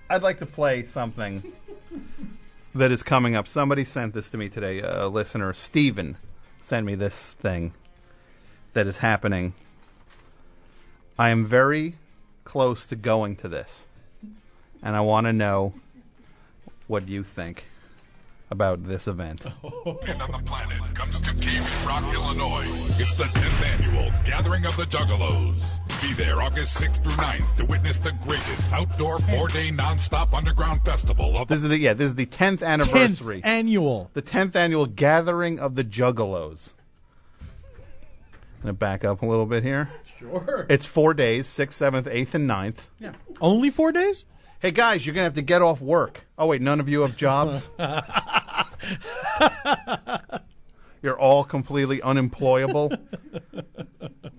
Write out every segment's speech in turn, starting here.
I'd like to play something that is coming up. Somebody sent this to me today. A listener, Steven, sent me this thing that is happening. I am very close to going to this, and I want to know what you think about this event. And on the planet comes to Cave Rock, Illinois. It's the 10th annual Gathering of the Juggalos. Be there August 6th through 9th to witness the greatest outdoor 4-day non-stop underground festival of This is the 10th anniversary. 10th annual. The 10th annual Gathering of the Juggalos. I'm going to back up a little bit here. Sure. It's 4 days, 6th, 7th, 8th, and 9th. Yeah. Only 4 days? Hey, guys, you're going to have to get off work. Oh, wait, none of you have jobs? You're all completely unemployable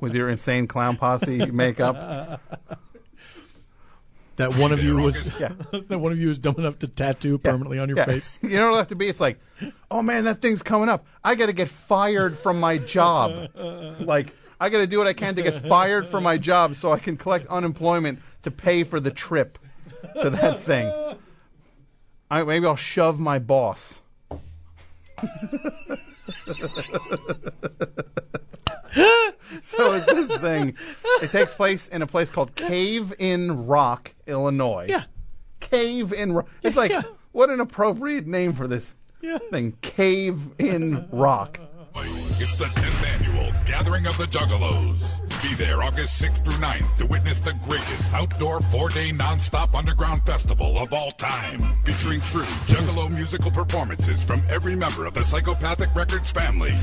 with your insane clown posse makeup. That one of you was that one of you is dumb enough to tattoo permanently on your face. You know what it'll have to be? It's like, oh, man, that thing's coming up. I got to get fired from my job. Like, I got to do what I can to get fired from my job so I can collect unemployment to pay for the trip to that thing. Maybe I'll shove my boss. So this thing, it takes place in a place called Cave in Rock, Illinois. Yeah. Cave in Rock. It's like, what an appropriate name for this thing. Cave in Rock. It's the 10th annual Gathering of the Juggalos. Be there August 6th through 9th to witness the greatest outdoor 4-day non-stop underground festival of all time. Featuring true Juggalo musical performances from every member of the Psychopathic Records family.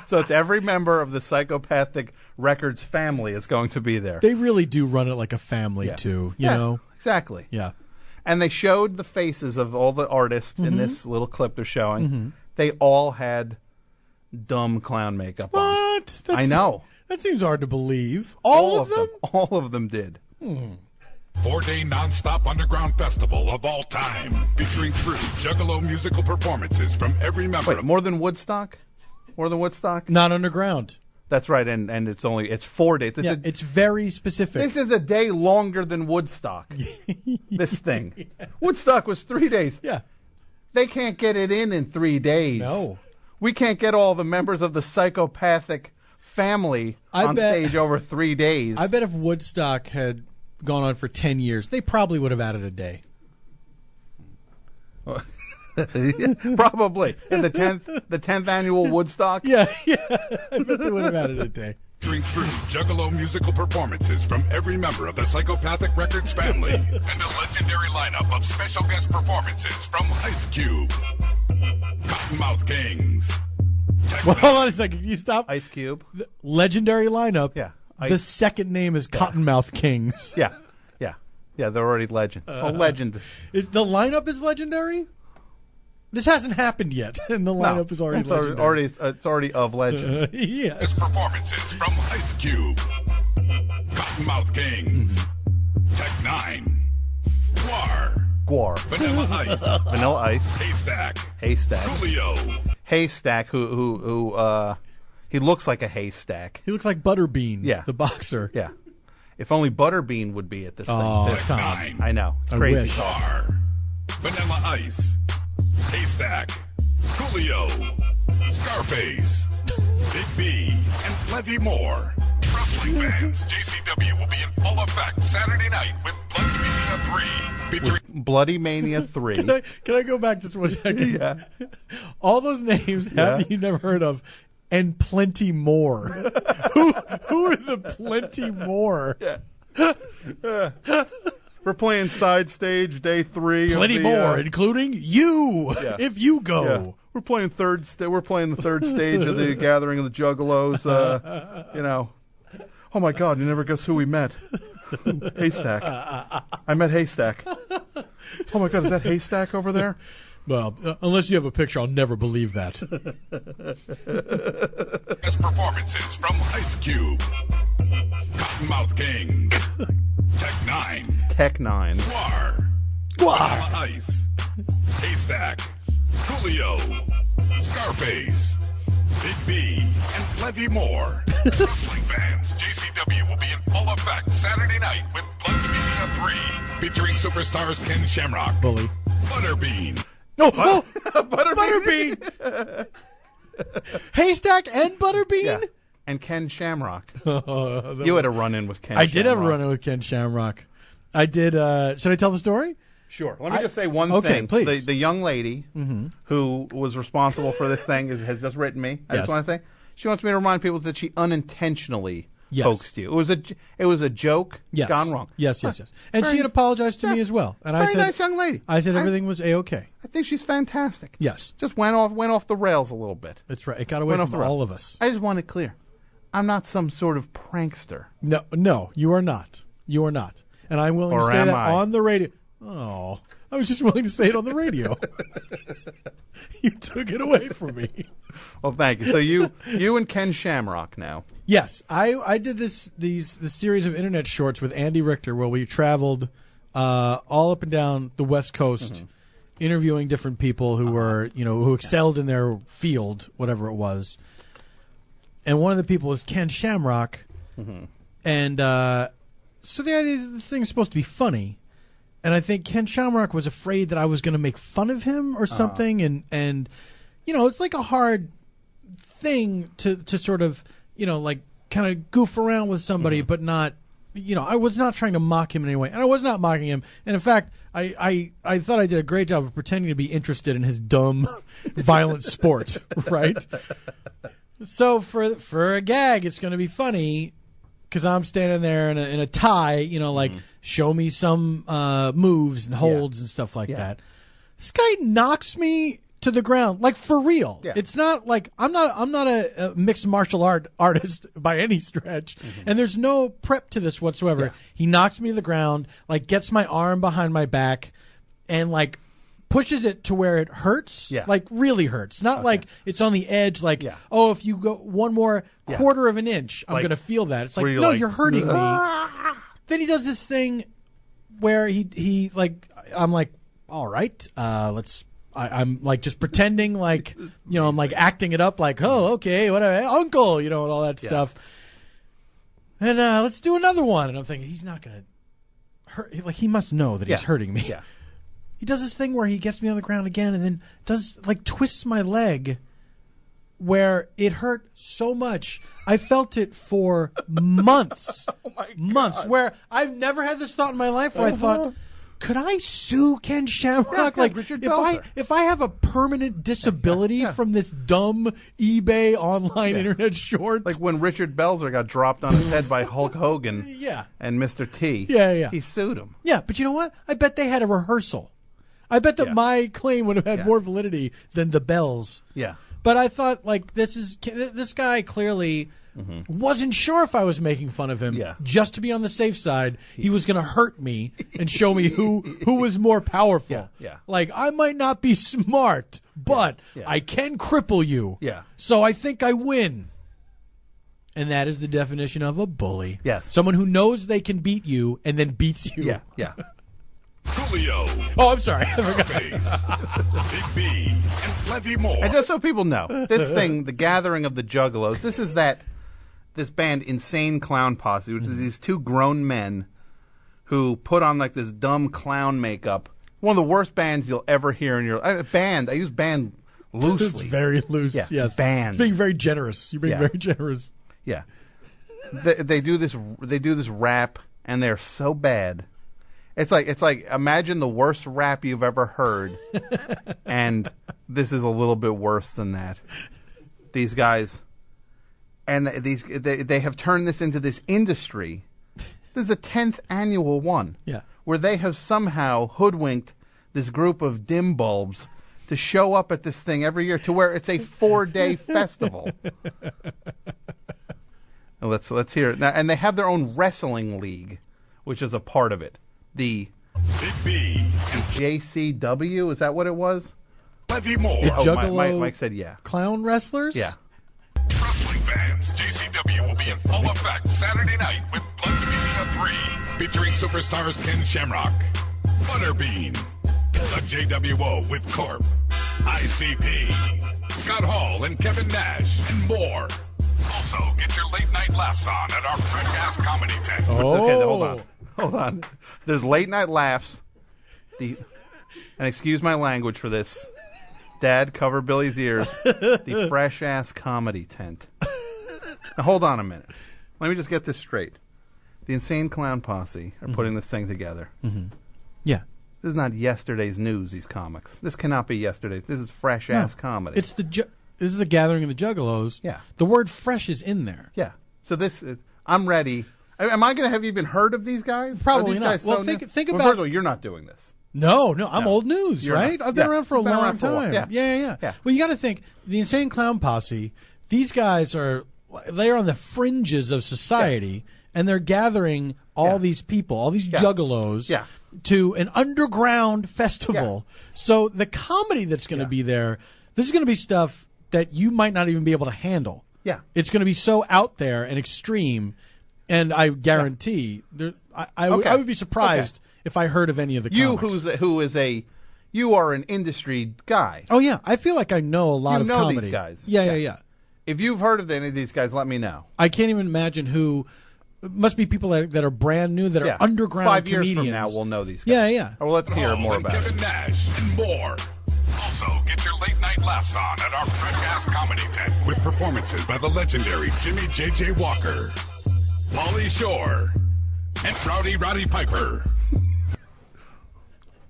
So it's every member of the Psychopathic Records family is going to be there. They really do run it like a family, too. You know? Exactly. Yeah. And they showed the faces of all the artists in this little clip they're showing. They all had dumb clown makeup on. What? I know. That seems hard to believe. All of them? All of them did. 4-day non-stop underground festival of all time. Featuring true Juggalo musical performances from every member. Wait, more than Woodstock? More than Woodstock? Not underground. That's right, and it's 4 days. It's very specific. This is a day longer than Woodstock. This thing. Woodstock was 3 days. Yeah. They can't get it in 3 days. No. We can't get all the members of the Psychopathic family on stage over 3 days. I bet if Woodstock had gone on for 10 years, they probably would have added a day. Probably. In the 10th annual Woodstock? Yeah. I bet they would have added a day. Featuring true Juggalo musical performances from every member of the Psychopathic Records family. And a legendary lineup of special guest performances from Ice Cube, Cottonmouth Kings. Well, hold on a second. Can you stop? Ice Cube. The legendary lineup. Yeah. The second name is Cottonmouth Kings. Yeah. They're already legend. Legend. The lineup is legendary? This hasn't happened yet, and the lineup is already legendary. It's already of legend. Yes. Performances from Ice Cube, Cottonmouth Kings, Tech 9, Guar, Vanilla Ice, Haystack, Haystack, who he looks like a haystack. He looks like Butterbean, yeah, the boxer. Yeah. If only Butterbean would be at this thing. Tom. I know. It's crazy. Guar, Vanilla Ice, Haystack, Coolio, Scarface, Big B, and plenty more. Wrestling fans, JCW will be in full effect Saturday night with Bloody Mania 3. Featuring Bloody Mania 3. Can I go back just 1 second? Yeah. All those names have you never heard of, and plenty more. Who are the plenty more? Yeah. We're playing side stage day 3. Plenty more, including you. Yeah. If you go, we're playing we're playing the third stage of the Gathering of the Juggalos. Oh my God! You never guess who we met? Haystack. I met Haystack. Oh my God! Is that Haystack over there? Well, unless you have a picture, I'll never believe that. Best performances from Ice Cube, Cottonmouth Kings, Tech 9, Guar, Vanilla Ice, Haystack, Coolio, Scarface, Big B, and plenty more. Wrestling fans, JCW will be in full effect Saturday night with Bloodmania 3, featuring superstars Ken Shamrock, Bully. Butterbean, No, Butterbean. Haystack and Butterbean? Yeah. And Ken Shamrock. You had a run-in with Ken Shamrock. I did have a run-in with Ken Shamrock. I did. Should I tell the story? Sure. Let me just say one thing. Please. The young lady who was responsible for this thing has just written me. I just want to say she wants me to remind people that she unintentionally hoaxed you. It was a joke gone wrong. Yes. And she had apologized to me as well. And I said, nice young lady. I said everything was A-okay. I think she's fantastic. Yes. Just went off the rails a little bit. That's right. It got away from all of us. I just want it clear. I'm not some sort of prankster. No, you are not. You are not. And I'm willing to say that on the radio. Oh, I was just willing to say it on the radio. You took it away from me. Well, thank you. So you and Ken Shamrock now. Yes, I did this series of internet shorts with Andy Richter where we traveled all up and down the West Coast, interviewing different people who were who excelled in their field, whatever it was. And one of the people was Ken Shamrock, and so the idea is this thing's supposed to be funny. And I think Ken Shamrock was afraid that I was going to make fun of him or something. And it's like a hard thing to sort of, like kind of goof around with somebody, but not, I was not trying to mock him in any way. And I was not mocking him. And in fact, I thought I did a great job of pretending to be interested in his dumb, violent sport, right? So for a gag, it's going to be funny. Because I'm standing there in a tie, like show me some moves and holds and stuff like that. This guy knocks me to the ground, like for real. Yeah. It's not like I'm not a mixed martial artist by any stretch, and there's no prep to this whatsoever. Yeah. He knocks me to the ground, like gets my arm behind my back, and like pushes it to where it hurts, like really hurts. Not like it's on the edge, like, oh, if you go one more quarter of an inch, I'm going to feel that. It's like, no, you're hurting me. Then he does this thing where he like, I'm like, all right, I'm like just pretending like, I'm like acting it up like, oh, okay, whatever, uncle, and all that stuff. And let's do another one. And I'm thinking, he's not going to hurt, like he must know that he's hurting me. Yeah. He does this thing where he gets me on the ground again and then twists my leg where it hurt so much. I felt it for months. Oh my God. Months. Where I've never had this thought in my life where I thought, could I sue Ken Shamrock? Yeah, like Richard Belzer. If I have a permanent disability from this dumb eBay online internet short. Like when Richard Belzer got dropped on his head by Hulk Hogan and Mr. T. Yeah. He sued him. Yeah, but you know what? I bet they had a rehearsal. I bet that my claim would have had more validity than the Bells. Yeah. But I thought, like, this guy clearly wasn't sure if I was making fun of him. Yeah. Just to be on the safe side, he was going to hurt me and show me who was more powerful. Yeah. Like, I might not be smart, but I can cripple you. Yeah. So I think I win. And that is the definition of a bully. Yes. Someone who knows they can beat you and then beats you. Yeah. Yeah. Julio. Oh, I'm sorry. Big B, and plenty more. And just so people know, this thing, the gathering of the Juggalos, this band Insane Clown Posse, which is these two grown men who put on like this dumb clown makeup. One of the worst bands you'll ever hear in your band. I use band loosely. It's very loose. Yeah, yes. Band. It's being very generous. You're being very generous. Yeah. They do this rap, and they're so bad. It's like imagine the worst rap you've ever heard, and this is a little bit worse than that. These guys, and they have turned this into this industry. This is the 10th annual one, where they have somehow hoodwinked this group of dim bulbs to show up at this thing every year, to where it's a 4-day festival. Let's hear it now, and they have their own wrestling league, which is a part of it. The Big B and JCW, is that what it was? Plenty more. Juggalo Mike said clown wrestlers? Yeah. Wrestling fans, JCW will be in full effect Saturday night with Bloodmania 3, featuring superstars Ken Shamrock, Butterbean, the JWO with Corp, ICP, Scott Hall and Kevin Nash, and more. Also, get your late night laughs on at our fresh ass comedy tent. Okay, hold on. There's late night laughs. And excuse my language for this. Dad, cover Billy's ears. The fresh ass comedy tent. Now, hold on a minute. Let me just get this straight. The Insane Clown Posse are putting this thing together. Mm-hmm. Yeah. This is not yesterday's news, these comics. This cannot be yesterday's. This is fresh-ass comedy. It's this is the gathering of the Juggalos. Yeah. The word fresh is in there. Yeah. So I'm ready. Am I going to have even heard of these guys? Probably these not. Guys Well, think well, about... First of all, you're not doing this. No, I'm old news, You're right? not. I've been around for a long for a while. time. Yeah. Yeah. Well, you got to think, the Insane Clown Posse, these guys they're on the fringes of society, and they're gathering all these people, all these Juggalos, to an underground festival. Yeah. So the comedy that's going to be there, this is going to be stuff that you might not even be able to handle. Yeah. It's going to be so out there and extreme, and I guarantee, I would be surprised if I heard of any of the comics. You are an industry guy. Oh, yeah. I feel like I know a lot of comedy. comedy. These guys. Yeah. If you've heard of any of these guys, let me know. I can't even imagine who. It must be people that are brand new, that are underground 5 years comedians. from now, we'll know these guys. Yeah. Well, let's hear more about Kevin it. Nash and more. Also, get your late night laughs on at our fresh ass comedy tent with performances by the legendary Jimmy J.J. Walker, Pauly Shore, and Rowdy Piper.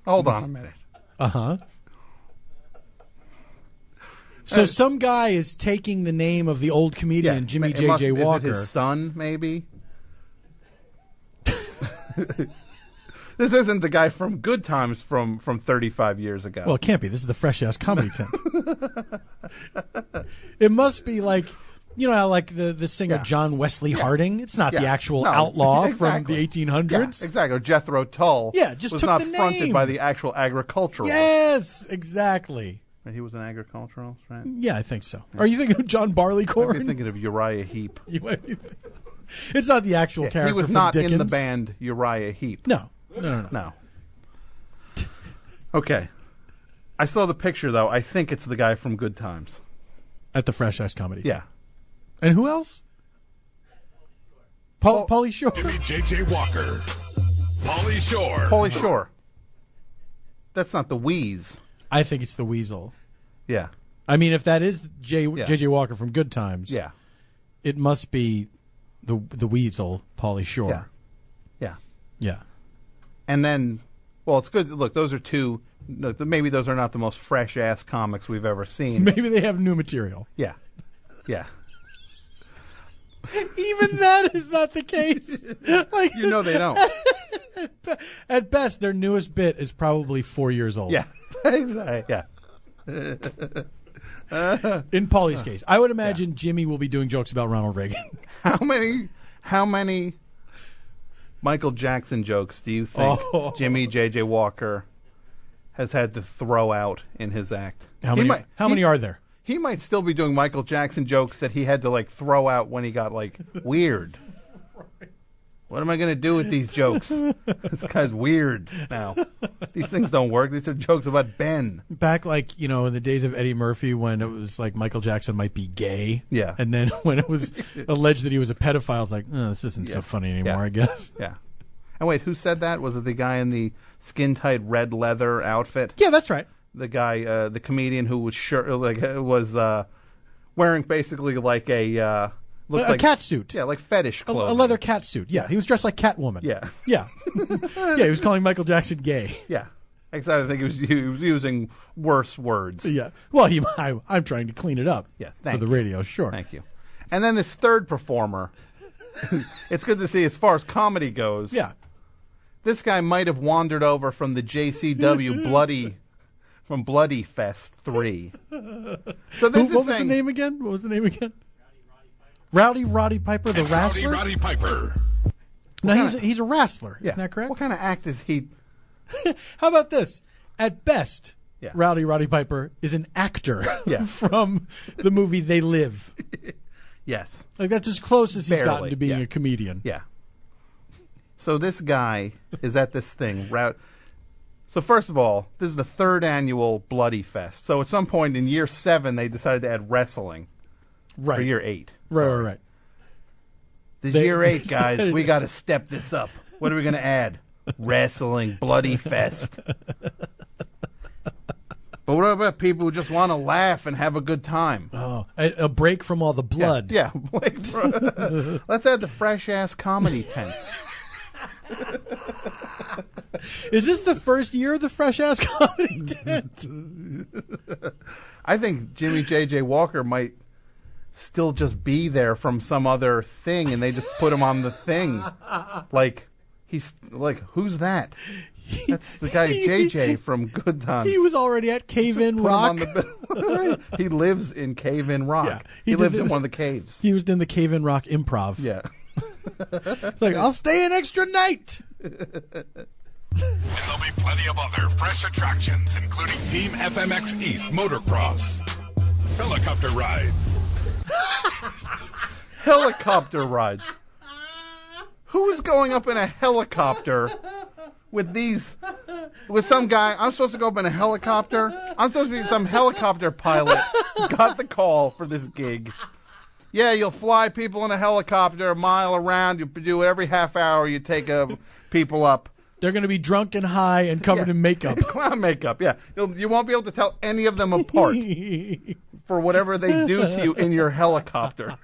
Hold on a minute. Uh-huh. So some guy is taking the name of the old comedian Jimmy J.J. Walker. Is it his son, maybe? This isn't the guy from Good Times from 35 years ago. Well, it can't be. This is the fresh ass comedy tent. It must be like, you know, how like the singer John Wesley Harding. It's not the actual outlaw from the 1800s. Yeah, exactly. Or Jethro Tull. Yeah, just was took not the fronted name. by the actual agriculturalist. Yes, exactly. And he was an agriculturalist, right? Yeah, I think so. Are you thinking of John Barleycorn? You're thinking of Uriah Heep. You might be thinking. It's not the actual character. He was from not Dickens. in the band Uriah Heep. No. Okay. I saw the picture, though. I think it's the guy from Good Times. At the Fresh Ice Comedy. Yeah. And who else? Pauly Shore. Jimmy J.J. Walker, Pauly Shore. Pauly Shore. That's not the Wheeze. I think it's the Weasel. Yeah. I mean, if that is J.J. Walker from Good Times, it must be the Weasel, Pauly Shore. Yeah. And then, well, it's good. Look, those are two. Maybe those are not the most fresh ass comics we've ever seen. Maybe they have new material. Yeah. Even that is not the case. Like, you know they don't. At best, their newest bit is probably 4 years old. Yeah. Exactly. Yeah. In Paulie's case, I would imagine Jimmy will be doing jokes about Ronald Reagan. How many Michael Jackson jokes do you think Jimmy J.J. Walker has had to throw out in his act? How many are there? He might still be doing Michael Jackson jokes that he had to like throw out when he got like weird. What am I going to do with these jokes? This guy's weird now. These things don't work. These are jokes about Ben. Back like, in the days of Eddie Murphy when it was like Michael Jackson might be gay. Yeah. And then when it was alleged that he was a pedophile, it's like, this isn't so funny anymore, I guess. Yeah. And wait, who said that? Was it the guy in the skin-tight red leather outfit? Yeah, that's right. The guy, the comedian who was wearing basically like a cat suit. Yeah, like fetish clothes. A leather cat suit. Yeah, he was dressed like Catwoman. Yeah. Yeah, he was calling Michael Jackson gay. Yeah, exactly. I think he was using worse words. Yeah. Well, I'm trying to clean it up. Yeah, for the radio. Sure. Thank you. And then this third performer. It's good to see as far as comedy goes. Yeah. This guy might have wandered over from the JCW Bloody Fest 3. So this what was the name again? Rowdy Piper, the wrestler? Rowdy Piper. No, he's a wrestler. Yeah. Isn't that correct? What kind of act is he? How about this? At best, Rowdy Piper is an actor from the movie They Live. Yes. Like that's as close as he's Barely. gotten to being a comedian. Yeah. So this guy is at this thing. So first of all, this is the 3rd annual Bloody Fest. So at some point in year 7, they decided to add wrestling. Right. For year 8. Right. This year 8, guys, we got to step this up. What are we going to add? Wrestling, Bloody Fest. But what about people who just want to laugh and have a good time? Oh, a break from all the blood. Yeah. Let's add the fresh-ass comedy tent. Is this the first year of the fresh-ass comedy tent? I think Jimmy J.J. Walker might still just be there from some other thing, and they just put him on the thing. Like, he's like, who's that? That's the guy JJ from Good Times. He was already at Cave-In Rock. He lives in Cave-In Rock. Yeah, he lives in one of the caves. He was in the Cave-In Rock Improv. Yeah. It's like, I'll stay an extra night. And there'll be plenty of other fresh attractions, including Team FMX East Motocross, helicopter rides. Helicopter rides. Who is going up in a helicopter with some guy? I'm supposed to go up in a helicopter. I'm supposed to be some helicopter pilot. Got the call for this gig. Yeah, you'll fly people in a helicopter a mile around. You do it every half hour. You take people up. They're going to be drunk and high and covered in makeup. Clown makeup, yeah. You won't be able to tell any of them apart for whatever they do to you in your helicopter.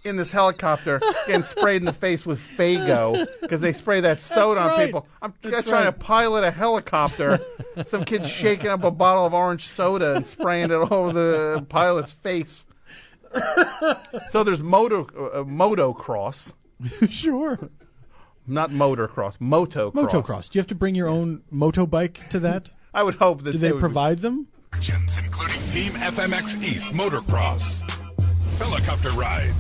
In this helicopter, getting sprayed in the face with Faygo because they spray that soda on people. I'm trying to pilot a helicopter. Some kid's shaking up a bottle of orange soda and spraying it over the pilot's face. So there's motocross. Sure. Not motocross, motocross. Motocross. Do you have to bring your own motobike to that? I would hope that do they provide them? Including Team FMX East Motocross, helicopter ride,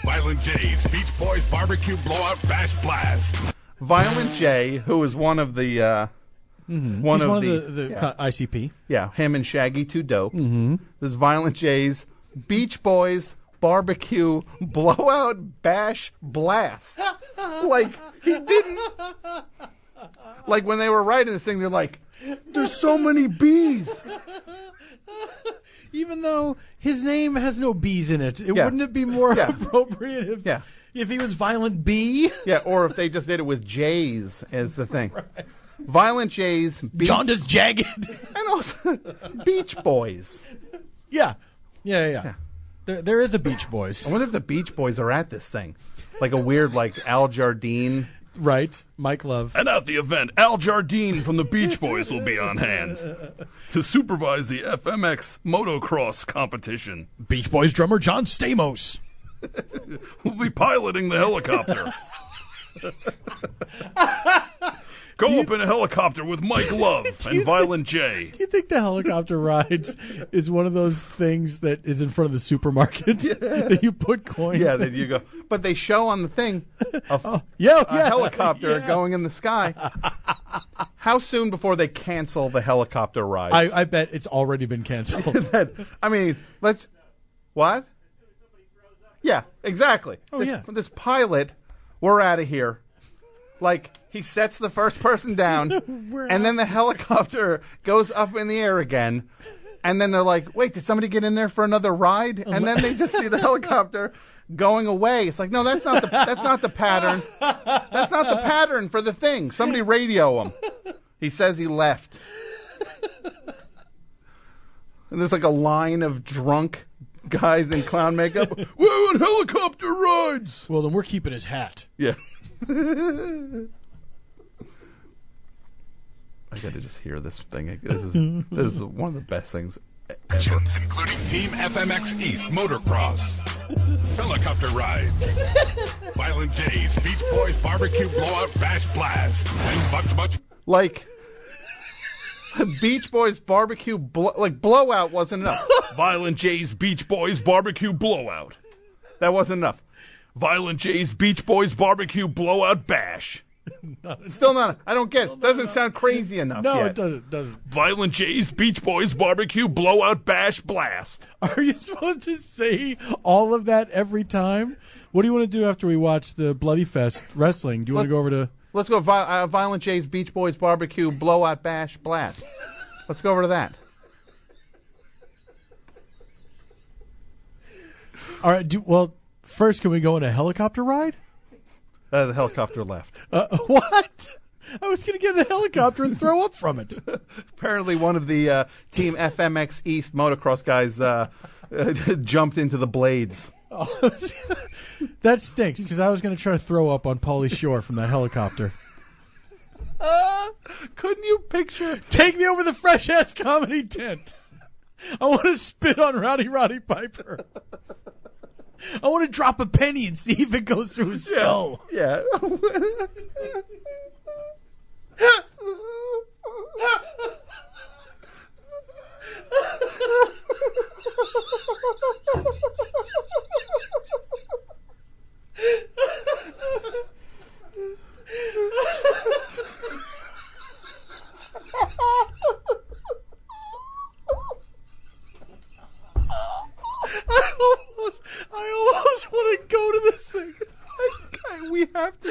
Violent J's Beach Boys Barbecue Blowout Bash Blast. Violent J, who is one of the one of the ICP. Yeah, him and Shaggy 2 Dope. Mm-hmm. This is Violent J's Beach Boys Barbecue Blowout Bash Blast. Like, he didn't. Like, when they were writing this thing, they're like, there's so many bees. Even though his name has no bees in it, wouldn't it be more appropriate if he was Violent B? Yeah, or if they just did it with J's as the thing. Right. Violent J's. Jaundice Jagged. And also Beach Boys. Yeah. There is a Beach Boys. I wonder if the Beach Boys are at this thing. Like a weird, like, Al Jardine. Right. Mike Love. And at the event, Al Jardine from the Beach Boys will be on hand to supervise the FMX motocross competition. Beach Boys drummer John Stamos will be piloting the helicopter. Go up in a helicopter with Mike Love and Violent J. Do you think the helicopter rides is one of those things that is in front of the supermarket that you put coins in? Yeah, that you go. But they show on the thing a helicopter going in the sky. How soon before they cancel the helicopter ride? I bet it's already been canceled. I mean, what? Yeah, exactly. Oh, This pilot, we're out of here. Like, he sets the first person down, and then the helicopter goes up in the air again, and then they're like, wait, did somebody get in there for another ride? And then they just see the helicopter going away. It's like, no, that's not the pattern. That's not the pattern for the thing. Somebody radio him. He says he left. And there's like a line of drunk guys in clown makeup. We're on helicopter rides. Well, then we're keeping his hat. Yeah. I gotta just hear this thing. This is one of the best things ever. Including Team FMX East Motocross, helicopter ride, Violent J's Beach Boys Barbecue Blowout Bash Blast, and much. Like, Beach Boys Barbecue Blowout wasn't enough. Violent J's Beach Boys Barbecue Blowout. That wasn't enough. Violent J's Beach Boys Barbecue Blowout Bash. Still not. I don't get it. Doesn't sound crazy enough No, yet. it doesn't. Violent J's Beach Boys Barbecue Blowout Bash Blast. Are you supposed to say all of that every time? What do you want to do after we watch the Bloody Fest wrestling? Do you want to go over to Let's go Violent J's Beach Boys Barbecue Blowout Bash Blast. Let's go over to that. All right. Well, first, can we go on a helicopter ride? The helicopter left. What? I was going to get in the helicopter and throw up from it. Apparently, one of the Team FMX East motocross guys jumped into the blades. Oh, that stinks, because I was going to try to throw up on Pauly Shore from that helicopter. Couldn't you picture? Take me over the fresh-ass comedy tent. I want to spit on Rowdy Piper. I want to drop a penny and see if it goes through his skull. Yeah. I almost want to go to this thing. We have to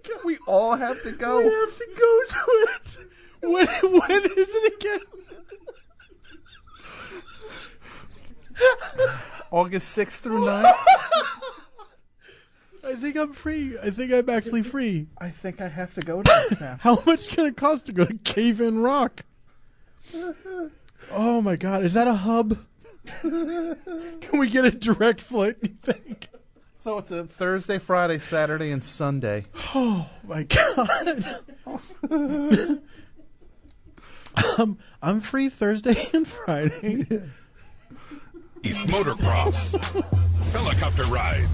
go. We all have to go. We have to go to it. When is it again? August 6th through 9th. I think I'm free. I think I'm actually free. I think I have to go to it now. How much can it cost to go to Cave In Rock? Oh my God. Is that a hub? Can we get a direct flight, you think? So it's a Thursday, Friday, Saturday, and Sunday. Oh my God. I'm free Thursday and Friday. East Motocross, helicopter ride,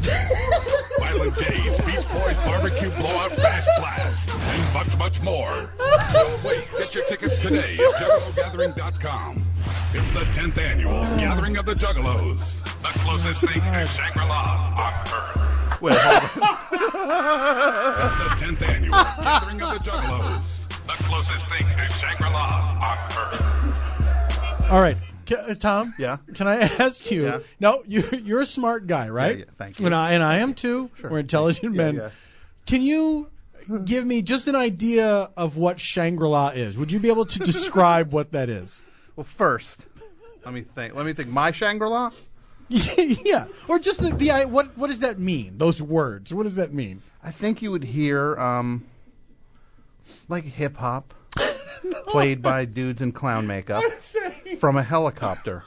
Violent J's Beach Boys Barbecue Blowout Bash Blast, and much, much more. Don't wait. Get your tickets today at JuggaloGathering.com. It's the 10th annual Gathering of the Juggalos, the closest thing to Shangri-La on Earth. Wait, hold on. It's the 10th annual Gathering of the Juggalos, the closest thing to Shangri-La on Earth. All right. Tom? Yeah? Can I ask you? Yeah. No, you're a smart guy, right? Yeah, thank you. And I am too. Sure. We're intelligent men. Yeah. Can you give me just an idea of what Shangri-La is? Would you be able to describe what that is? Well, first, let me think. My Shangri-La? Yeah. Or just what does that mean? Those words. What does that mean? I think you would hear like hip hop played by dudes in clown makeup from a helicopter.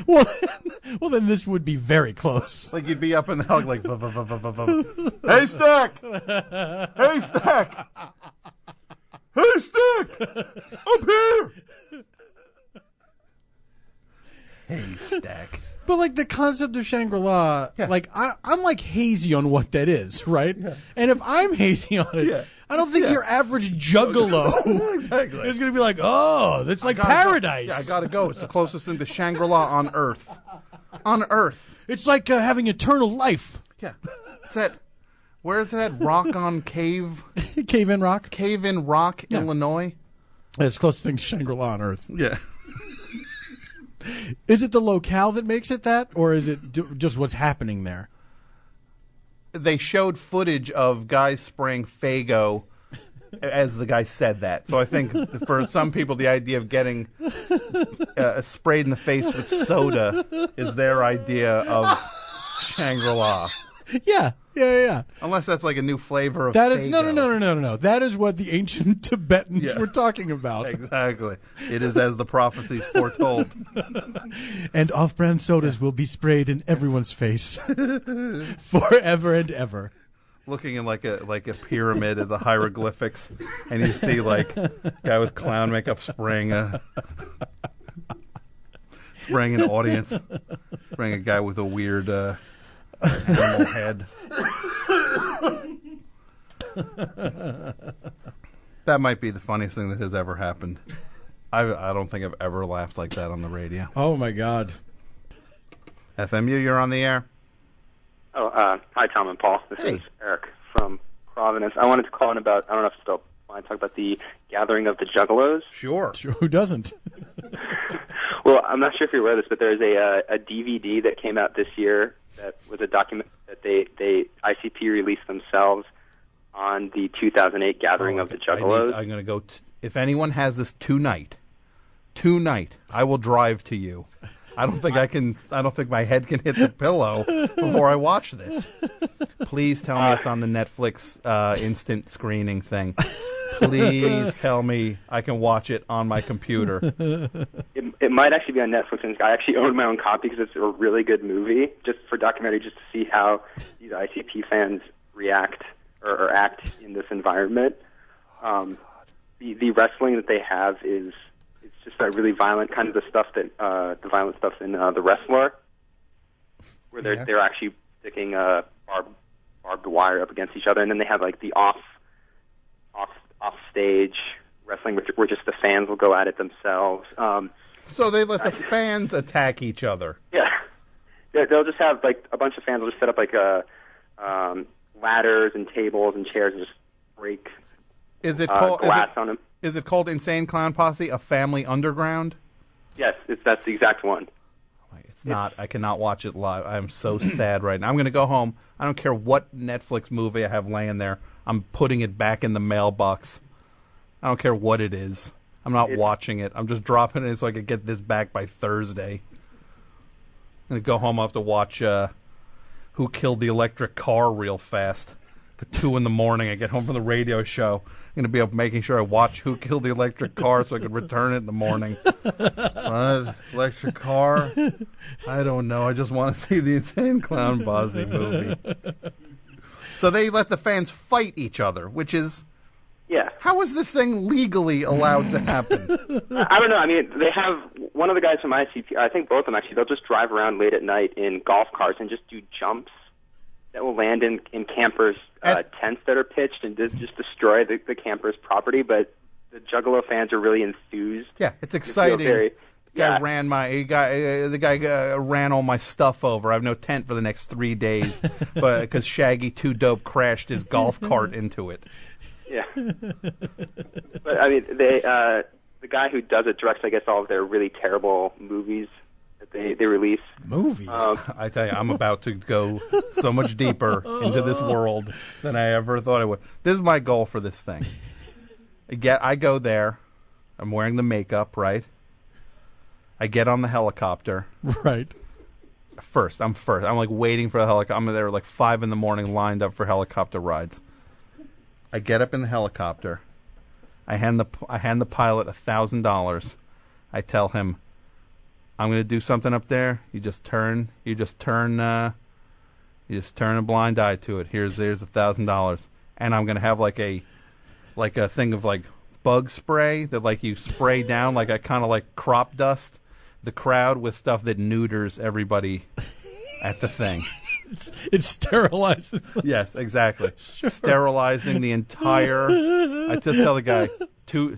Well, then this would be very close. Like you'd be up in the helicopter, like, hey, Stack! Hey, Stack! Hey, Stack! Up here! Hey, Stack. But like the concept of Shangri-La, Yeah. like I'm like hazy on what that is, right? Yeah. And if I'm hazy on it, Yeah. I don't think your average juggalo Exactly. is going to be like, oh, that's like paradise. Yeah, I gotta go. It's the closest thing to Shangri-La on Earth. On Earth. It's like having eternal life. Yeah. It's at, where is it at? Rock on Cave? Cave In Rock. Cave in Rock, Illinois? It's the closest thing to Shangri-La on Earth. Yeah. Is it the locale that makes it that, or is it just what's happening there? They showed footage of guys spraying Faygo as the guy said that. So I think for some people, the idea of getting sprayed in the face with soda is their idea of Shangri-La. Yeah. Unless that's like a new flavor of That is Faygo. no. That is what the ancient Tibetans were talking about. Exactly. It is as the prophecies foretold. And off-brand sodas will be sprayed in everyone's face forever and ever. Looking in like a pyramid of the hieroglyphics, and you see like a guy with clown makeup spraying an audience, spraying a guy with a weird animal head. That might be the funniest thing that has ever happened. I don't think I've ever laughed like that on the radio. Oh my God. FMU, you're on the air. Oh, hi, Tom and Paul. This is Eric from Providence. I wanted to call in about, I don't know if it's still fine, talk about the Gathering of the Juggalos. Sure. Who doesn't? Well, I'm not sure if you read this, but there's a DVD that came out this year that was a document that they ICP released themselves on the 2008 Gathering of the Juggalos. I'm going to go. If anyone has this tonight, I will drive to you. I don't think I can. I don't think my head can hit the pillow before I watch this. Please tell me it's on the Netflix instant screening thing. Please tell me I can watch it on my computer. It might actually be on Netflix, and I actually own my own copy because it's a really good movie, just for documentary, just to see how these ICP fans react or act in this environment. The wrestling that they have is just that really violent kind of the stuff that the violent stuff in The Wrestler, where they're actually sticking barbed wire up against each other, and then they have like the off stage wrestling, where just the fans will go at it themselves. So they let the fans attack each other. Yeah, they'll just have like a bunch of fans will just set up like ladders and tables and chairs and just break. Is it called glass on them? Is it called Insane Clown Posse? A Family Underground? Yes, that's the exact one. It's not. I cannot watch it live. I am so sad right now. I'm going to go home. I don't care what Netflix movie I have laying there. I'm putting it back in the mailbox. I don't care what it is. I'm not watching it. I'm just dropping it so I can get this back by Thursday. I'm going to go home. I'll have to watch Who Killed the Electric Car real fast. At 2 a.m. I get home from the radio show. I'm going to be up making sure I watch Who Killed the Electric Car so I can return it in the morning. What? Electric car? I don't know. I just want to see the Insane Clown Posse movie. So they let the fans fight each other, which is... Yeah. How is this thing legally allowed to happen? I don't know. I mean, they have one of the guys from ICP, I think both of them actually, they'll just drive around late at night in golf carts and just do jumps that will land in campers' tents that are pitched and just destroy the campers' property. But the Juggalo fans are really enthused. Yeah, it's exciting. The guy ran all my stuff over. I have no tent for the next 3 days, but because Shaggy Too Dope crashed his golf cart into it. Yeah, but I mean, the guy who does it directs, I guess, all of their really terrible movies that they release. Movies. I tell you, I'm about to go so much deeper into this world than I ever thought I would. This is my goal for this thing. I go there. I'm wearing the makeup, right? I get on the helicopter. Right. I'm first. I'm like waiting for the helicopter. I'm there like 5 a.m. lined up for helicopter rides. I get up in the helicopter. I hand the pilot $1,000. I tell him, I'm going to do something up there. You just turn a blind eye to it. Here's $1,000, and I'm going to have like a thing of like bug spray that like you spray down like a kind of like crop dust the crowd with stuff that neuters everybody at the thing. It sterilizes them. Yes, exactly. Sure. Sterilizing the entire... I just tell the guy,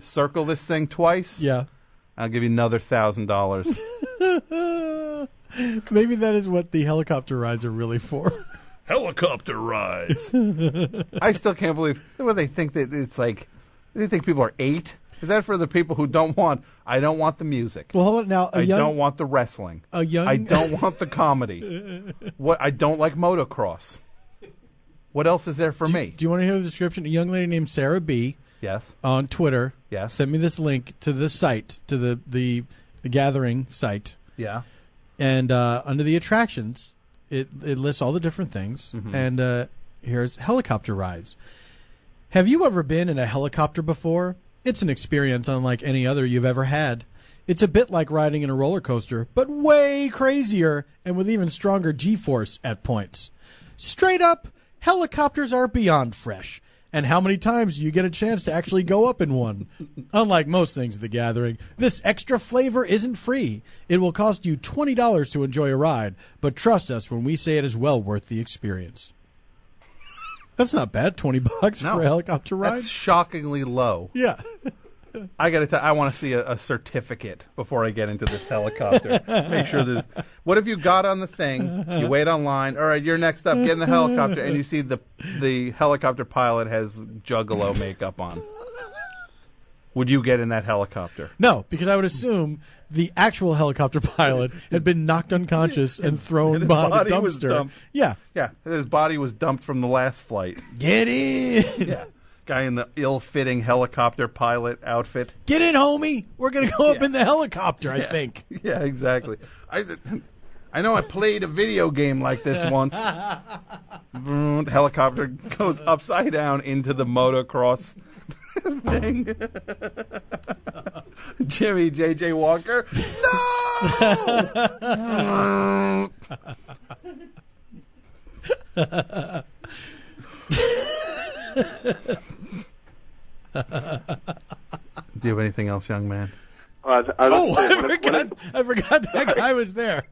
circle this thing twice. Yeah. I'll give you another $1,000. Maybe that is what the helicopter rides are really for. Helicopter rides. I still can't believe... What, they think that it's like... They think people are 8? Is that for the people who don't want... I don't want the music. Well, hold on now. I don't want the wrestling. I don't want the comedy. I don't like motocross. What else is there for me? Do you want to hear the description? A young lady named Sarah B. Yes. On Twitter. Yes. Sent me this link to the site, to the gathering site. Yeah. And under the attractions, it lists all the different things. Mm-hmm. And here's helicopter rides. Have you ever been in a helicopter before? It's an experience unlike any other you've ever had. It's a bit like riding in a roller coaster, but way crazier and with even stronger G-force at points. Straight up, helicopters are beyond fresh. And how many times do you get a chance to actually go up in one? Unlike most things at the gathering, this extra flavor isn't free. It will cost you $20 to enjoy a ride, but trust us when we say it is well worth the experience. That's not bad. $20 for a helicopter ride. That's shockingly low. Yeah. I got to tell. I want to see a certificate before I get into this helicopter. Make sure there's. What if you got on the thing? You wait online. All right, you're next up. Get in the helicopter, and you see the helicopter pilot has Juggalo makeup on. would you get in that helicopter? No, because I would assume the actual helicopter pilot had been knocked unconscious and thrown his behind a body was dumpster. dumped. Yeah. Yeah, his body was dumped from the last flight. Get in. Yeah. Guy in the ill-fitting helicopter pilot outfit. Get in, homie. We're going to go up in the helicopter, I think. Yeah, exactly. I know I played a video game like this once. The helicopter goes upside down into the motocross thing. Jimmy J.J. Walker. No! Do you have anything else, young man? I forgot that guy was there.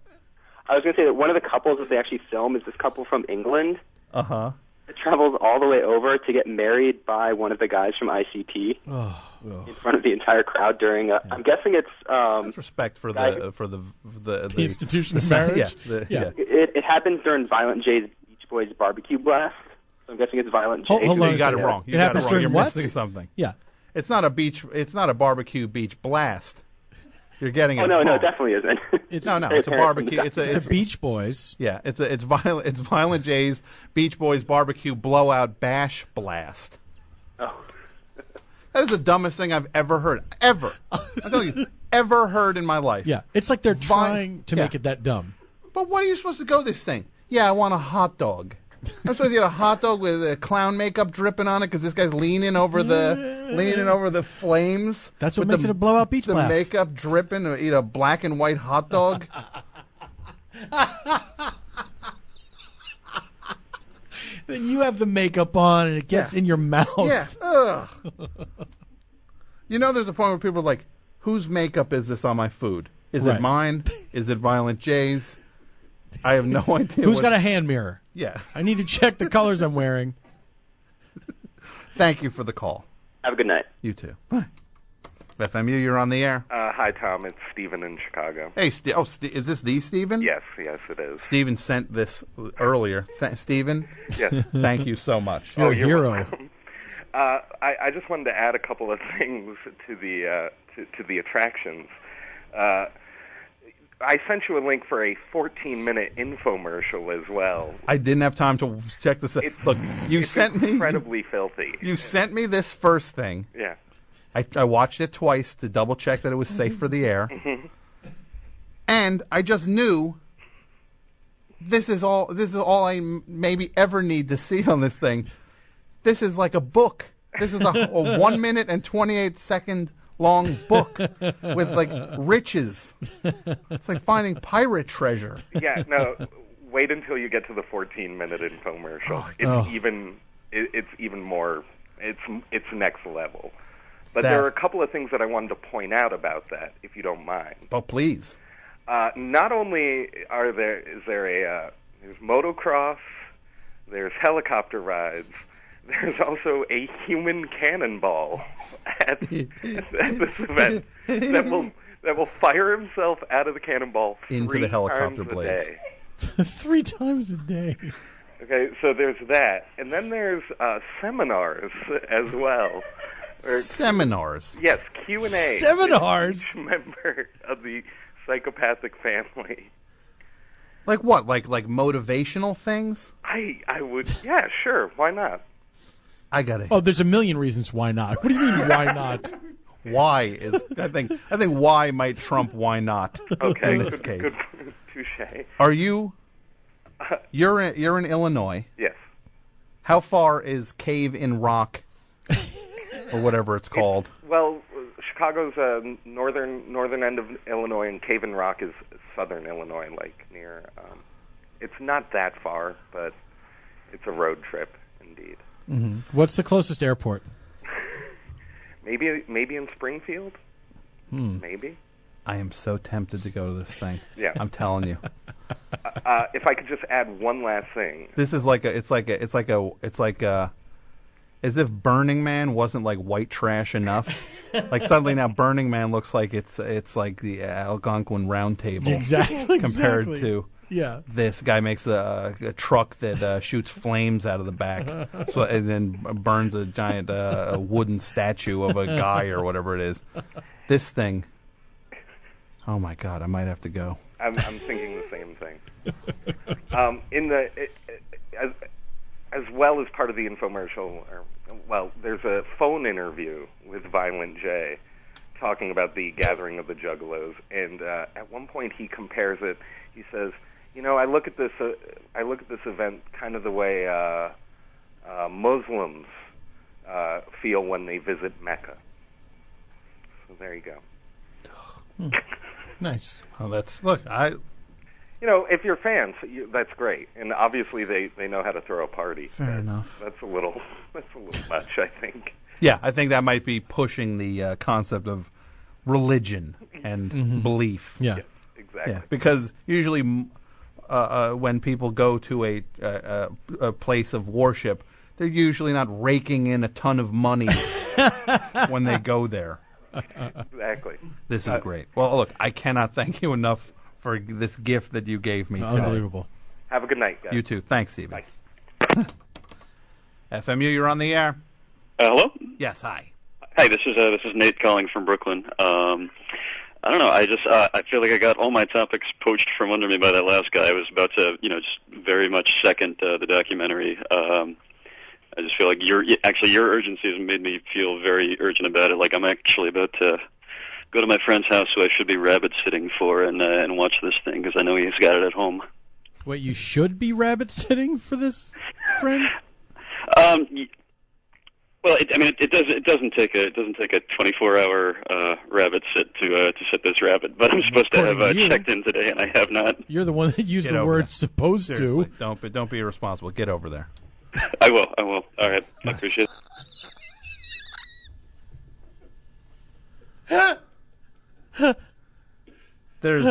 I was going to say that one of the couples that they actually film is this couple from England. Uh-huh. It travels all the way over to get married by one of the guys from ICP in front of the entire crowd during. I'm guessing it's That's respect for the institution of marriage. Yeah. It happens during Violent J's Beach Boys barbecue blast. So I'm guessing it's Violent J. Hold on You got it wrong. It happens during You're what? missing something. Yeah. It's not a beach. It's not a barbecue beach blast. You're getting it. Oh no, wrong. it definitely isn't. It's a barbecue. It's a Beach Boys. Yeah, it's Violent J's Beach Boys barbecue blowout bash blast. Oh. That is the dumbest thing I've ever heard. Ever. I'm telling you, ever heard in my life. Yeah, it's like they're trying to make it that dumb. But what are you supposed to go this thing? Yeah, I want a hot dog. I'm supposed to get a hot dog with clown makeup dripping on it because this guy's leaning over the flames. That's what makes it a blowout beach blast. The makeup dripping to eat a black and white hot dog. Then you have the makeup on and it gets in your mouth. Yeah. Ugh. You know, there's a point where people are like, whose makeup is this on my food? Is it mine? Is it Violent J's? I have no idea. Who's got a hand mirror? Yeah. I need to check the colors I'm wearing. Thank you for the call. Have a good night. You too. Bye. FMU, you're on the air. Hi, Tom. It's Stephen in Chicago. Hey, is this the Stephen? Yes, it is. Stephen sent this earlier. Stephen? Yes. Thank you so much. You're a hero. I just wanted to add a couple of things to the attractions. I sent you a link for a 14-minute infomercial as well. I didn't have time to check this out. Look, you sent me incredibly filthy. You sent me this first thing. Yeah. I watched it twice to double check that it was safe for the air. Mm-hmm. And I just knew this is all I maybe ever need to see on this thing. This is like a book. This is a 1 minute and 28 second long book with like riches. It's like finding pirate treasure. Yeah, no, wait until you get to the 14-minute infomercial. It's even more. It's next level. But there are a couple of things that I wanted to point out about that, if you don't mind. Oh, please. Not only is there there's motocross, there's helicopter rides, there's also a human cannonball at this event that will fire himself out of the cannonball into the helicopter blades 3 times a day. Okay, so there's that, and then there's seminars as well. Seminars. Yes, Q&A. Seminars. Each member of the psychopathic family. Like what? Like motivational things? I would. Yeah, sure. Why not? I got it. Oh, there's a million reasons why not. What do you mean why not? Why is I think why might trump why not. Okay, in this case. Good, touche. Are you? You're in Illinois. Yes. How far is Cave in Rock, or whatever it's called? Well, Chicago's northern end of Illinois, and Cave in Rock is southern Illinois, like near. It's not that far, but it's a road trip indeed. Mm-hmm. What's the closest airport? Maybe in Springfield. Maybe. I am so tempted to go to this thing. Yeah, I'm telling you. If I could just add one last thing. This is as if Burning Man wasn't like white trash enough. Like suddenly now Burning Man looks like it's like the Algonquin Round Table. Exactly. Compared to Yeah. This guy makes a truck that shoots flames out of the back, and then burns a giant a wooden statue of a guy or whatever it is. This thing. Oh my God! I might have to go. I'm thinking the same thing. As well as part of the infomercial, there's a phone interview with Violent J talking about the gathering of the Juggalos, and at one point he compares it. He says, I look at this event kind of the way Muslims feel when they visit Mecca. So there you go. Nice. Oh, if you're fans, that's great, and obviously they know how to throw a party. Fair enough. That's a little much, I think. Yeah, I think that might be pushing the concept of religion and belief. Yeah. Yes, exactly. Yeah, because usually when people go to a place of worship, they're usually not raking in a ton of money when they go there. Exactly. This is great. Well, look, I cannot thank you enough for this gift that you gave me today. Unbelievable. Have a good night, guys. You too. Thanks, Steven. Bye. FMU, you're on the air. Hello? Yes, hi. Hi, this is Nate calling from Brooklyn. I don't know. I feel like I got all my topics poached from under me by that last guy. I was about to, just very much second the documentary. I just feel like your urgency has made me feel very urgent about it. Like I'm actually about to go to my friend's house who I should be rabbit sitting for and watch this thing because I know he's got it at home. Wait, you should be rabbit sitting for this friend? Well, it doesn't take a 24-hour rabbit sit to sit this rabbit, but I'm supposed to have checked in today, and I have not. You're the one that used the word "supposed Seriously, to." Don't be irresponsible. Get over there. I will. All right, I appreciate it. There's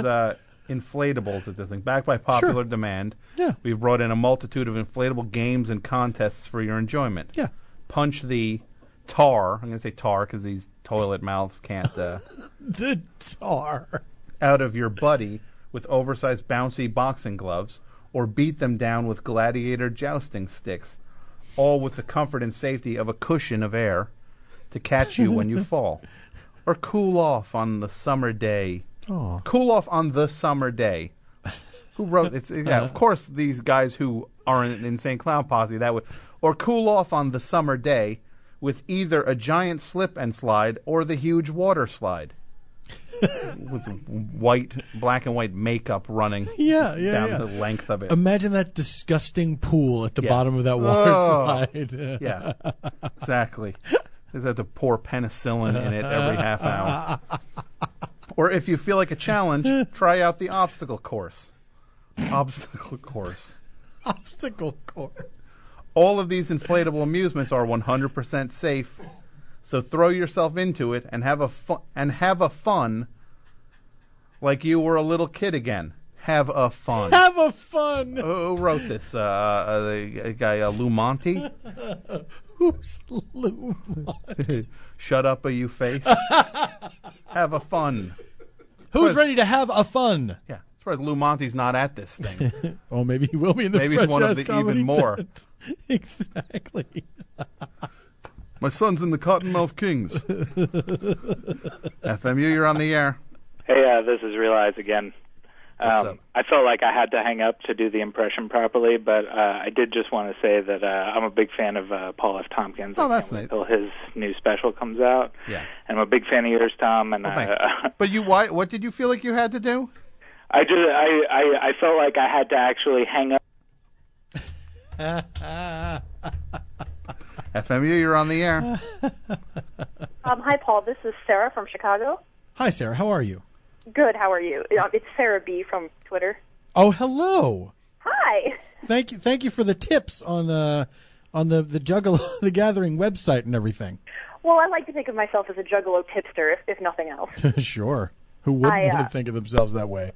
inflatables at this thing. Backed by popular demand, we've brought in a multitude of inflatable games and contests for your enjoyment. Yeah. Punch the tar. I'm going to say tar because these toilet mouths can't. The tar. Out of your buddy with oversized bouncy boxing gloves, or beat them down with gladiator jousting sticks, all with the comfort and safety of a cushion of air to catch you when you fall. Or cool off on the summer day. Oh. Cool off on the summer day. Who wrote it? Yeah, of course, these guys who are in Insane Clown Posse, that would. Or cool off on the summer day with either a giant slip and slide or the huge water slide. With black and white makeup running down the length of it. Imagine that disgusting pool at the bottom of that water slide. Yeah, exactly. They have to pour penicillin in it every half hour. Or if you feel like a challenge, try out the obstacle course. Obstacle course. Obstacle course. All of these inflatable amusements are 100% safe. So throw yourself into it and have a fun like you were a little kid again. Have a fun. Have a fun. Who wrote this? The guy Lou Monte? Who's Lou Monte? Shut up, you face. Have a fun. Who's ready to have a fun? Yeah. As far as Lou Monte's not at this thing. Oh, maybe he will be in the Maybe Fresh he's one of Ass the Comedy even more. Tent. Exactly. My son's in the Cottonmouth Kings. FMU, you're on the air. Hey, this is Realize again. I felt like I had to hang up to do the impression properly, but I did just want to say that I'm a big fan of Paul F. Tompkins. Oh, that's nice. Until his new special comes out. Yeah. And I'm a big fan of yours, Tom. And but what did you feel like you had to do? I felt like I had to actually hang up. FMU, you're on the air. Hi, Paul. This is Sarah from Chicago. Hi, Sarah. How are you? Good. How are you? It's Sarah B. from Twitter. Oh, hello. Hi. Thank you for the tips on the Juggalo the Gathering website and everything. Well, I like to think of myself as a Juggalo tipster, if nothing else. Sure. Who wouldn't want to think of themselves that way?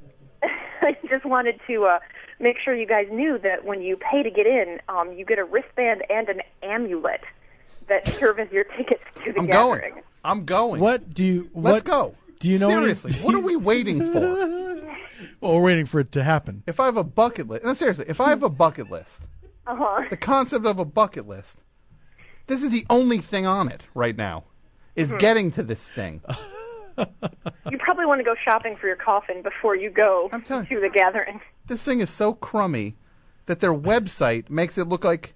I just wanted to make sure you guys knew that when you pay to get in, you get a wristband and an amulet that serve as your tickets to the gathering. I'm going. What do you? Let's go. Do you know? Seriously, what are we waiting for? Well, we're waiting for it to happen. If I have a bucket list, no, seriously, if I have a bucket list, the concept of a bucket list, this is the only thing on it right now, is getting to this thing. You probably want to go shopping for your coffin before you go to the gathering. This thing is so crummy that their website makes it look like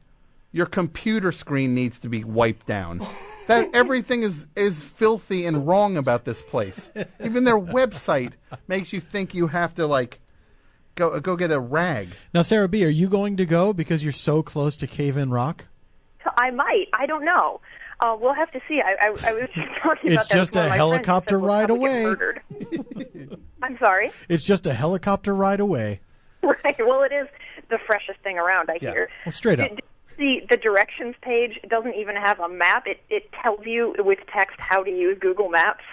your computer screen needs to be wiped down. That everything is filthy and wrong about this place. Even their website makes you think you have to like go get a rag. Now, Sarah B., are you going to go because you're so close to Cave In Rock? I might. I don't know. We'll have to see. I was just talking about It's that. just a helicopter ride away. I'm sorry? It's just a helicopter ride away. Right. Well, it is the freshest thing around, I hear. Well, straight up. The directions page doesn't even have a map. It tells you with text how to use Google Maps.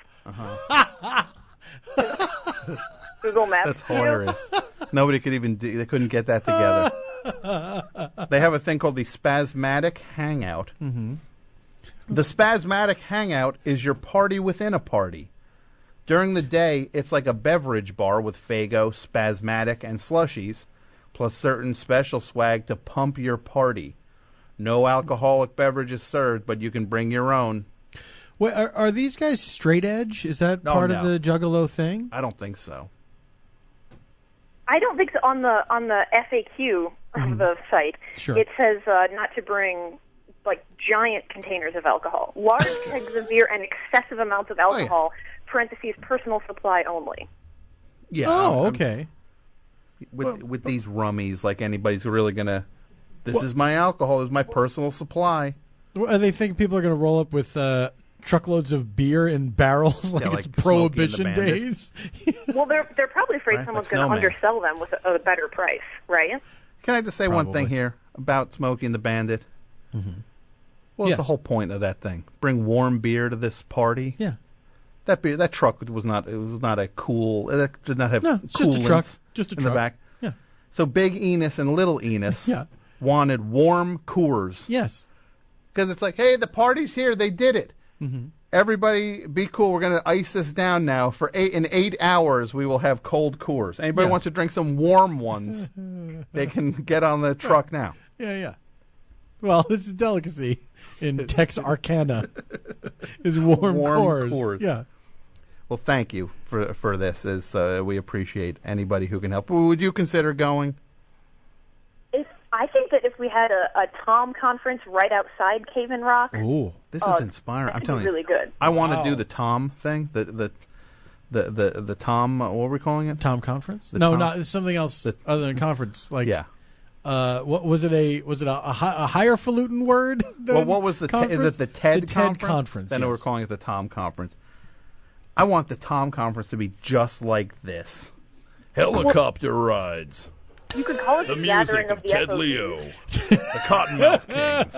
Google Maps. That's hilarious. Nobody could even they couldn't get that together. They have a thing called the Spasmatic Hangout. Mm-hmm. The Spasmatic Hangout is your party within a party. During the day, it's like a beverage bar with Faygo, Spasmatic, and slushies, plus certain special swag to pump your party. No alcoholic beverages served, but you can bring your own. Wait, are these guys straight edge? Is that part of the Juggalo thing? I don't think so. I don't think so. On the FAQ of the site, it says not to bring like giant containers of alcohol, large kegs of beer, and excessive amounts of alcohol. Parentheses, personal supply only. Yeah. Oh, okay. With these rummies, like anybody's really gonna. This is my alcohol. This is my personal supply. They think people are going to roll up with truckloads of beer in barrels like it's Prohibition days. Well, they're probably afraid someone's going to undersell them with a better price, right? Can I just say one thing here about Smokey and the Bandit? Mm-hmm. What was the whole point of that thing? Bring warm beer to this party? Yeah. That truck was not. It was not a cool. It did not have coolants just a truck. Just a in truck. the back. Yeah. So Big Enos and Little Enos wanted warm Coors. Yes. Because it's like, hey, the party's here. They did it. Mm-hmm. Everybody, be cool. We're going to ice this down now. In 8 hours, we will have cold Coors. Anybody wants to drink some warm ones, they can get on the truck now. Yeah. Well, it's a delicacy in Texarkana. Is warm Coors. Yeah. Well, thank you for this. We appreciate anybody who can help. Would you consider going? I think that if we had a Tom conference right outside Cave In Rock, this is inspiring. I'm telling you, really good. I want to do the Tom thing. The Tom. What were we calling it? Tom conference? Tom? Not something else other than conference. Like what was it? Was it a highfalutin word? Well, what was the? Is it the TED conference? TED conference. Then we're calling it the Tom conference. I want the Tom conference to be just like this. Helicopter rides. You could call it the music gathering of the Ted FOC. Leo, the Cottonmouth Kings,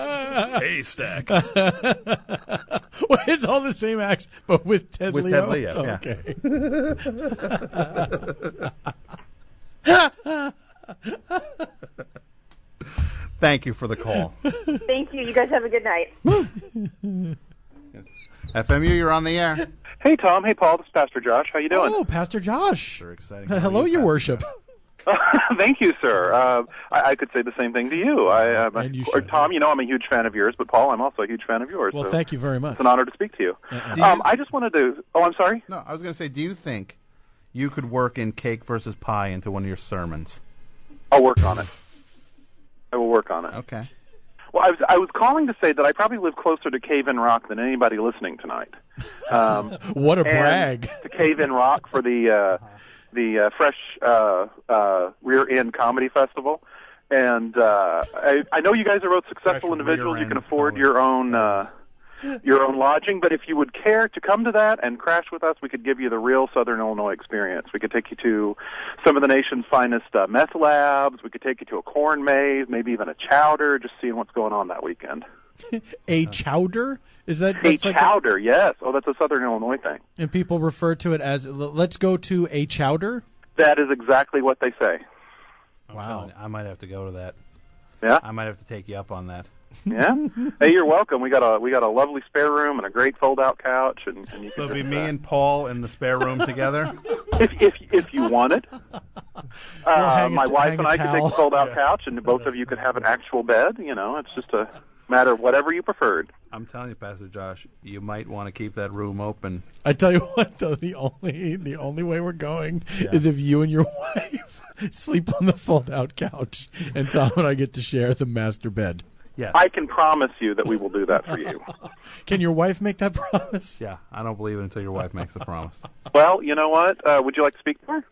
Haystack. Well, it's all the same acts, but with Ted Leo. Ted Leo, Okay. Thank you for the call. Thank you. You guys have a good night. FMU, you're on the air. Hey, Tom. Hey, Paul. This is Pastor Josh. How you doing? Oh, Pastor Josh. Very exciting. Hello, Your Worship. Thank you, sir. I could say the same thing to you. Tom, you know I'm a huge fan of yours, but Paul, I'm also a huge fan of yours. Well, so thank you very much. It's an honor to speak to you. I just wanted to... Oh, I'm sorry? No, I was going to say, do you think you could work in Cake versus Pie into one of your sermons? I'll work on it. I will work on it. Okay. Well, I was calling to say that I probably live closer to Cave In Rock than anybody listening tonight. What a brag. To Cave In Rock for the Fresh Rear End Comedy Festival. And I know you guys are both successful Fresh individuals. You can afford comedy. your own lodging. But if you would care to come to that and crash with us, we could give you the real Southern Illinois experience. We could take you to some of the nation's finest meth labs. We could take you to a corn maze, maybe even a chowder, just seeing what's going on that weekend. A chowder? Is that a chowder? Yes. Oh, that's a Southern Illinois thing. And people refer to it as, let's go to a chowder? That is exactly what they say. Wow. I might have to go to that. Yeah? I might have to take you up on that. Yeah? Hey, you're welcome. We got a lovely spare room and a great fold-out couch, and you So can it'll be me and Paul in the spare room together? if you want it. My wife and I could take a fold-out couch, and both of you could have an actual bed. It's just a matter of whatever you preferred. I'm telling you, Pastor Josh, you might want to keep that room open. I tell you what, though, the only way we're going is if you and your wife sleep on the fold-out couch, and Tom and I get to share the master bed. Yes. I can promise you that we will do that for you. Can your wife make that promise? Yeah, I don't believe it until your wife makes the promise. Well, you know what? Would you like to speak to her?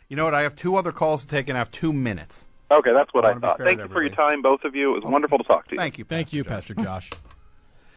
You know what? I have 2 other calls to take, and I have 2 minutes. Okay, that's what I want to be thought. fair Thank to you for your everybody. time, both of you. It was wonderful to talk to you. Thank you, Pastor Josh.